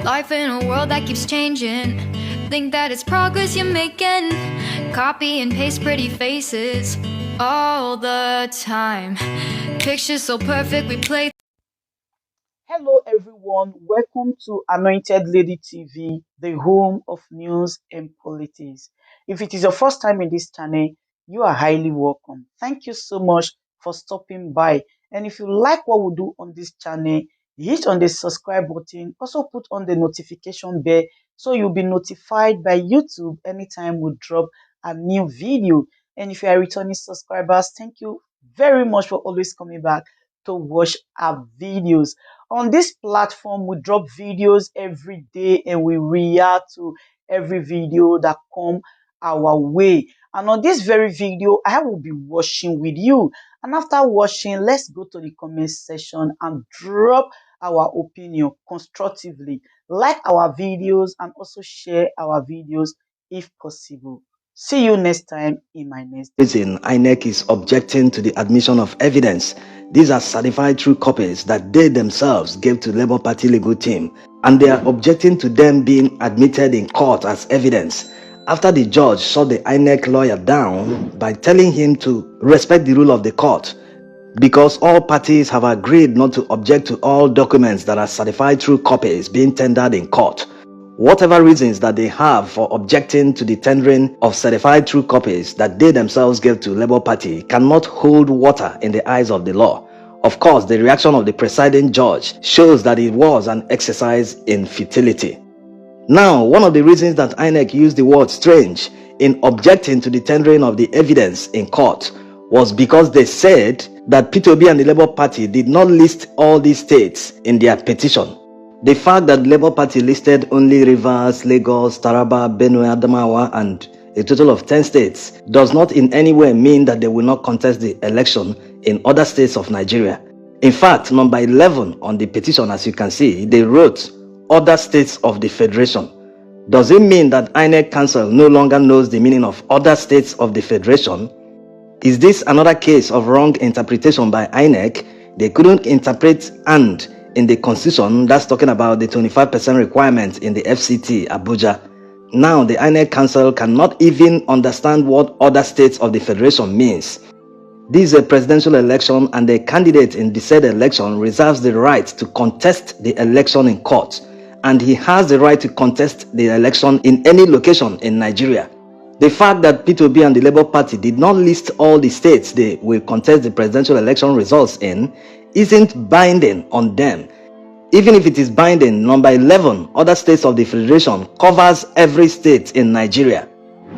Life in a world that keeps changing. Think that it's progress you're making. Copy and paste pretty faces all the time. Pictures so perfect we play. Hello everyone, welcome to Anointed Lady TV, the home of news and politics. If it is your first time in this channel, you are highly welcome. Thank you so much for stopping by. And if you like what we do on this channel, hit on the subscribe button, also put on the notification bell so you'll be notified by YouTube anytime we drop a new video. And if you are returning subscribers, thank you very much for always coming back to watch our videos. On this platform, we drop videos every day and we react to every video that come our way. And on this very video, I will be watching with you. And after watching, let's go to the comment section and drop our opinion constructively. Like our videos and also share our videos if possible. See you next time in my next video. Inec is objecting to the admission of evidence. These are certified true copies that they themselves gave to Labour Party legal team, and they are objecting to them being admitted in court as evidence after the judge shut the Inec lawyer down by telling him to respect the rule of the court, because all parties have agreed not to object to all documents that are certified true copies being tendered in court. Whatever reasons that they have for objecting to the tendering of certified true copies that they themselves gave to Labour Party cannot hold water in the eyes of the law. Of course, the reaction of the presiding judge shows that it was an exercise in futility. Now, one of the reasons that Inec used the word strange in objecting to the tendering of the evidence in court was because they said that P2B and the Labour Party did not list all these states in their petition. The fact that the Labour Party listed only Rivers, Lagos, Taraba, Benue, Adamawa and a total of 10 states does not in any way mean that they will not contest the election in other states of Nigeria. In fact, number 11 on the petition, as you can see, they wrote other states of the Federation. Does it mean that INEC Council no longer knows the meaning of other states of the Federation? Is this another case of wrong interpretation by INEC? They couldn't interpret "and" in the constitution that's talking about the 25% requirement in the FCT Abuja. Now the INEC Council cannot even understand what other states of the Federation means. This is a presidential election and the candidate in the said election reserves the right to contest the election in court, and he has the right to contest the election in any location in Nigeria. The fact that P2B and the Labour Party did not list all the states they will contest the presidential election results in isn't binding on them. Even if it is binding, number 11, other states of the Federation, covers every state in Nigeria.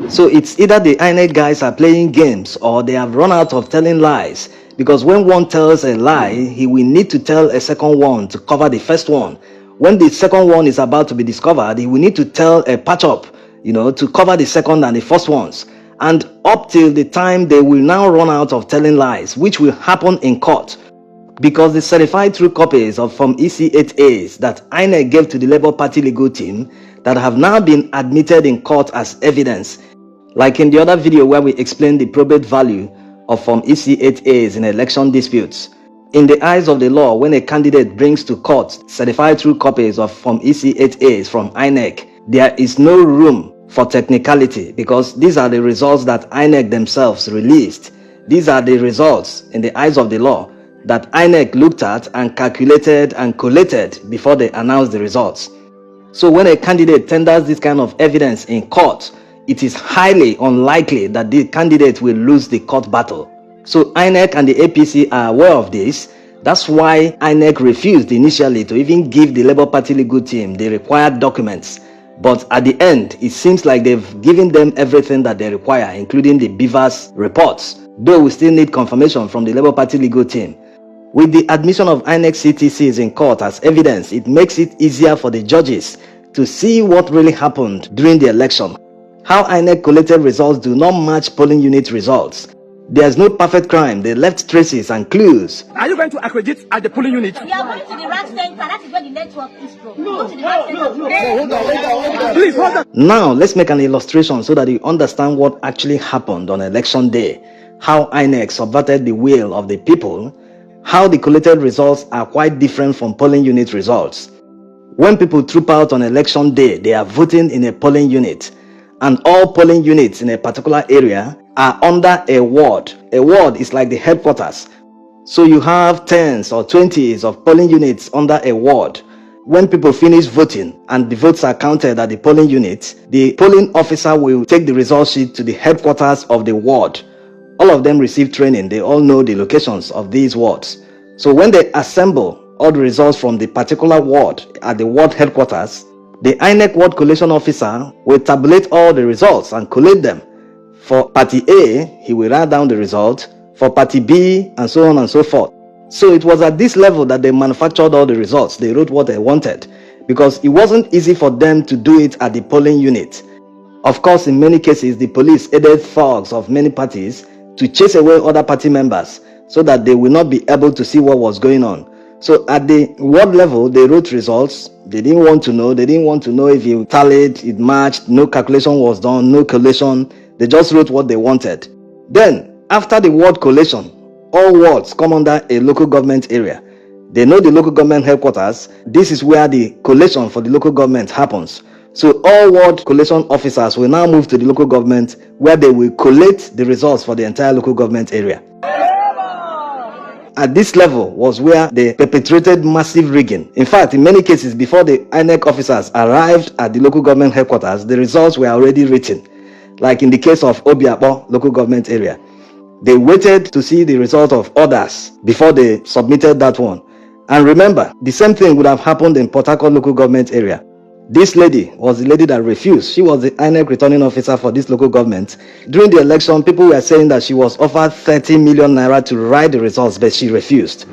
So it's either the INEC guys are playing games or they have run out of telling lies, because when one tells a lie, he will need to tell a second one to cover the first one. When the second one is about to be discovered, he will need to tell a patch-up, to cover the second and the first ones. And up till the time they will now run out of telling lies, which will happen in court. Because the certified true copies of Form EC8As that INEC gave to the Labour Party legal team that have now been admitted in court as evidence, like in the other video where we explained the probate value of Form EC8As in election disputes. In the eyes of the law, when a candidate brings to court certified true copies of Form EC8As from INEC, there is no room for technicality, because these are the results that INEC themselves released. These are the results in the eyes of the law that INEC looked at and calculated and collated before they announced the results. So when a candidate tenders this kind of evidence in court, it is highly unlikely that the candidate will lose the court battle. So INEC and the APC are aware of this. That's why INEC refused initially to even give the Labour Party legal team the required documents. But at the end, it seems like they've given them everything that they require, including the Beavers reports, though we still need confirmation from the Labour Party legal team. With the admission of INEC CTCs in court as evidence, it makes it easier for the judges to see what really happened during the election. How INEC collated results do not match polling unit results. There's no perfect crime. They left traces and clues. Are you going to accredit at the polling unit? We are going to the rank center. That is where the network is from. Go to the rank center. Hold on. Please hold on. Now, let's make an illustration so that you understand what actually happened on election day. How INEC subverted the will of the people. How the collated results are quite different from polling unit results. When people troop out on election day, they are voting in a polling unit, and all polling units in a particular area are under a ward. A ward is like the headquarters. So you have tens or 20s of polling units under a ward. When people finish voting and the votes are counted at the polling unit, the polling officer will take the result sheet to the headquarters of the ward. All of them receive training. They all know the locations of these wards. So when they assemble all the results from the particular ward at the ward headquarters, the Inec ward collation officer will tabulate all the results and collate them. For party A, he will write down the result. For party B, and so on and so forth. So it was at this level that they manufactured all the results. They wrote what they wanted, because it wasn't easy for them to do it at the polling unit. Of course, in many cases, the police aided thugs of many parties to chase away other party members so that they will not be able to see what was going on. So at the ward level, they wrote results. They didn't want to know. They didn't want to know if it tallied, it matched, no calculation was done, no collation. They just wrote what they wanted. Then, after the ward collation, all wards come under a local government area. They know the local government headquarters. This is where the collation for the local government happens. So all ward collation officers will now move to the local government, where they will collate the results for the entire local government area. At this level was where they perpetrated massive rigging. In fact, in many cases, before the INEC officers arrived at the local government headquarters, the results were already written. Like in the case of Obiakpo local government area. They waited to see the result of others before they submitted that one. And remember, the same thing would have happened in Port Harcourt local government area. This lady was the lady that refused. She was the INEC returning officer for this local government. During the election, people were saying that she was offered 30 million naira to write the results, but she refused.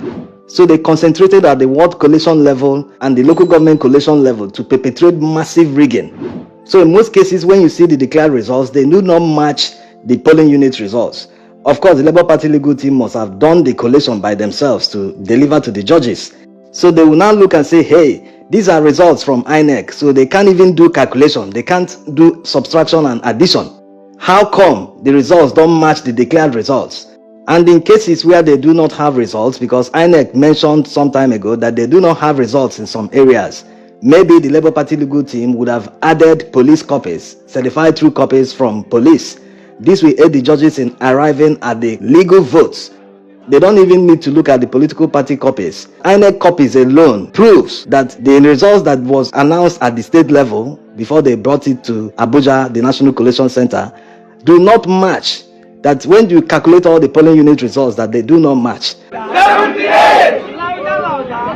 So they concentrated at the ward collation level and the local government collation level to perpetrate massive rigging. So in most cases, when you see the declared results, they do not match the polling unit results. Of course, the Labour Party legal team must have done the collation by themselves to deliver to the judges. So they will now look and say, hey, these are results from INEC. So they can't even do calculation. They can't do subtraction and addition. How come the results don't match the declared results? And in cases where they do not have results, because INEC mentioned some time ago that they do not have results in some areas, maybe the Labour Party legal team would have added police copies, certified true copies from police. This will aid the judges in arriving at the legal votes. They don't even need to look at the political party copies. INEC copies alone proves that the results that was announced at the state level before they brought it to Abuja, the National Collation Center, do not match. That when you calculate all the polling unit results, that they do not match. 78!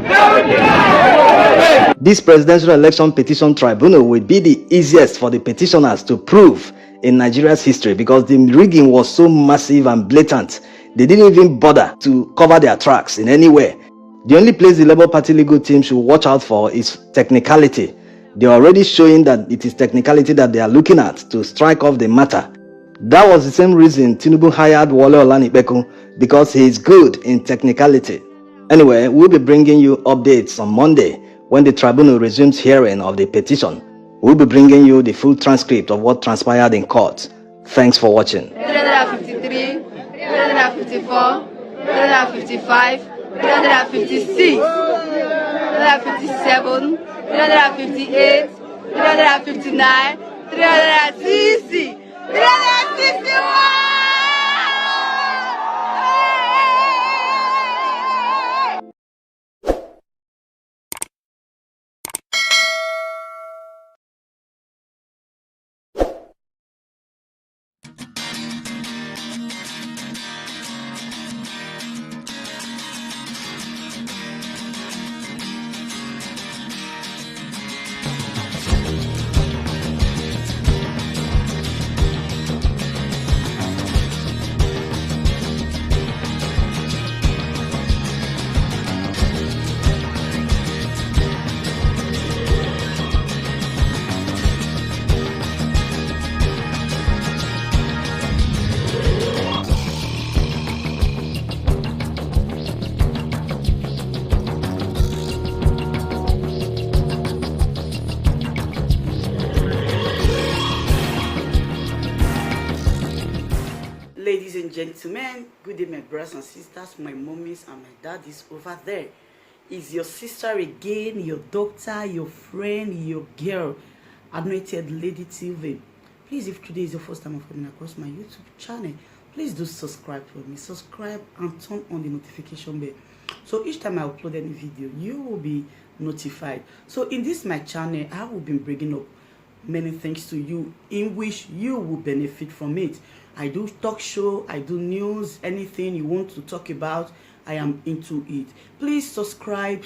78! This presidential election petition tribunal will be the easiest for the petitioners to prove in Nigeria's history, because the rigging was so massive and blatant. They didn't even bother to cover their tracks in any way. The only place the Labour Party legal team should watch out for is technicality. They are already showing that it is technicality that they are looking at to strike off the matter. That was the same reason Tinubu hired Wole Olanipekun, because he is good in technicality. Anyway, we'll be bringing you updates on Monday when the tribunal resumes hearing of the petition. We'll be bringing you the full transcript of what transpired in court. Thanks for watching. 353, 354, 355, 356, 357, 358, 359, 360, 361! Ladies and gentlemen, good day, my brothers and sisters, my mommies and my daddies over there. Is your sister again, your doctor, your friend, your girl, Anointed Lady TV. Please, if today is your first time of coming across my YouTube channel, please do subscribe for me. Subscribe and turn on the notification bell. So each time I upload any video, you will be notified. So in this my channel, I will be bringing up many things to you in which you will benefit from it. I do talk show, I do news, anything you want to talk about, I am into it. Please subscribe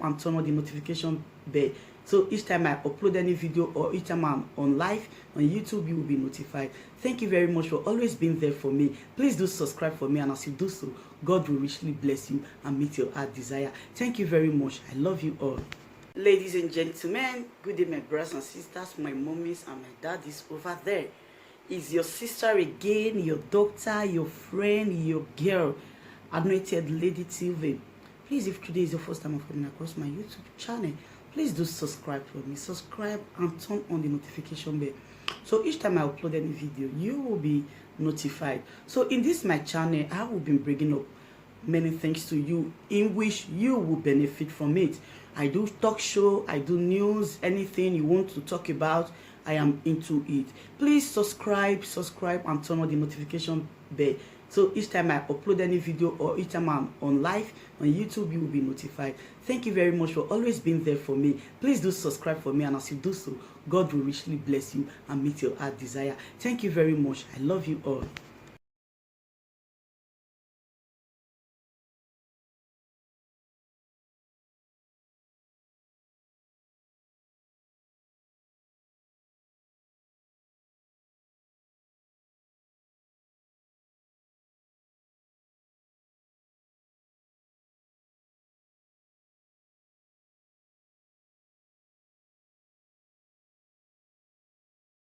and turn on the notification bell. So each time I upload any video or each time I'm on live on YouTube, you will be notified. Thank you very much for always being there for me. Please do subscribe for me, and as you do so, God will richly bless you and meet your heart desire. Thank you very much. I love you all. Ladies and gentlemen, good day my brothers and sisters, my mommies and my daddies over there. Is your sister again, your doctor, your friend, your girl, Anointed Lady TV. Please, if today is your first time of coming across my YouTube channel, please do subscribe for me. Subscribe and turn on the notification bell. So each time I upload any video, you will be notified. So in this my channel, I will be bringing up many things to you in which you will benefit from it. I do talk show, I do news, anything you want to talk about, I am into it. Please subscribe and turn on the notification bell. So each time I upload any video or each time I'm on live on YouTube, you will be notified. Thank you very much for always being there for me. Please do subscribe for me, and as you do so, God will richly bless you and meet your heart desire. Thank you very much. I love you all.